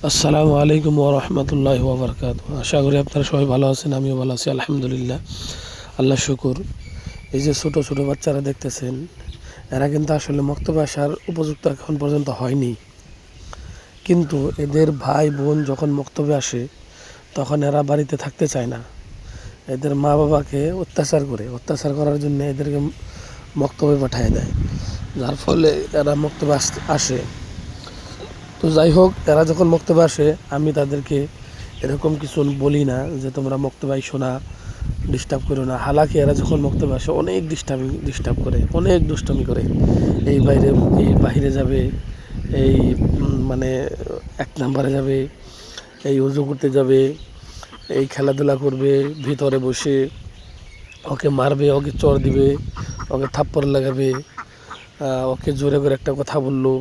আসসালামু আলাইকুম ওয়া রাহমাতুল্লাহি ওয়া বারাকাতুহু। আশা করি আপনারা সবাই ভালো আছেন, আমিও ভালো আছি আলহামদুলিল্লাহ। আল্লাহর শুকর। এই যে ছোট ছোট বাচ্চারা দেখতেছেন, এরা কিন্তু আসলে মক্তবে আসার উপযুক্ত এখন পর্যন্ত হয়নি। কিন্তু এদের ভাই বোন যখন মক্তবে আসে তখন এরা বাড়িতে থাকতে চায় না। এদের মা বাবাকে অত্যাচার করার জন্য এদেরকে মক্তবে পাঠিয়ে দেয়, যার ফলে এরা মক্তবে আসে। তো যাই হোক, এরা যখন মক্তবে আসে আমি তাদেরকে এরকম কিছু বলি না যে তোমরা মক্তবে আইসো না, ডিস্টার্ব করো না। হালাকি এরা যখন মক্তবে আসে অনেক ডিস্টার্ব করে, অনেক দুষ্টামি করে। এই বাহিরে যাবে, এই মানে 1 নম্বরে যাবে, এই উজু করতে যাবে, এই খেলাধুলা করবে ভিতরে বসে, ওকে মারবে, ওকে চর দিবে, ওকে থাপ্পড় লাগাবে, ওকে জোরে করে একটা কথা বললো,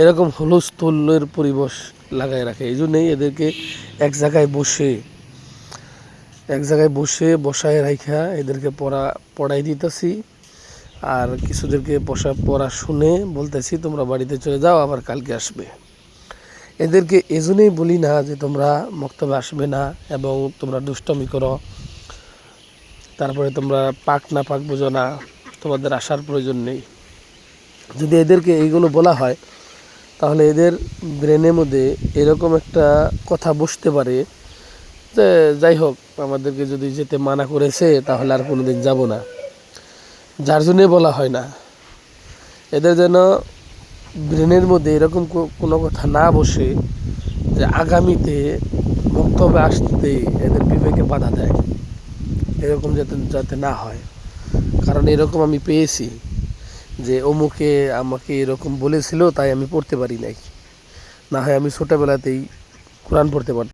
এরকম হুলস্থুলের পরিবেশ লাগায় রাখে। এই জন্যেই এদেরকে এক জায়গায় বসায় রাখা এদেরকে পড়াই দিতেছি। আর কিছুদেরকে পড়া শুনে বলতেছি তোমরা বাড়িতে চলে যাও, আবার কালকে আসবে। এদেরকে এজন্যই বলি না যে তোমরা মক্তবে আসবে না এবং তোমরা দুষ্টমি করো, তারপরে তোমরা পাক না পাক বোঝো না, তোমাদের আসার প্রয়োজন নেই। যদি এদেরকে এইগুলো বলা হয় তাহলে এদের ব্রেনের মধ্যে এরকম একটা কথা বসতে পারে যে যাই হোক, আমাদেরকে যদি যেতে মানা করেছে তাহলে আর কোনো দিন যাবো না। যার জন্যে বলা হয় না, এদের যেন ব্রেনের মধ্যে এরকম কোনো কথা না বসে যে আগামীতে বক্তব্যে আসতে এদের বিবেকে বাধা দেয়, এরকম যাতে না হয়। কারণ এরকম আমি পেয়েছি যে অমুকে আমাকে এরকম বলেছিল, তাই আমি পড়তে পারি নাই, না হয় আমি ছোটোবেলাতেই কোরআন পড়তে পারতাম।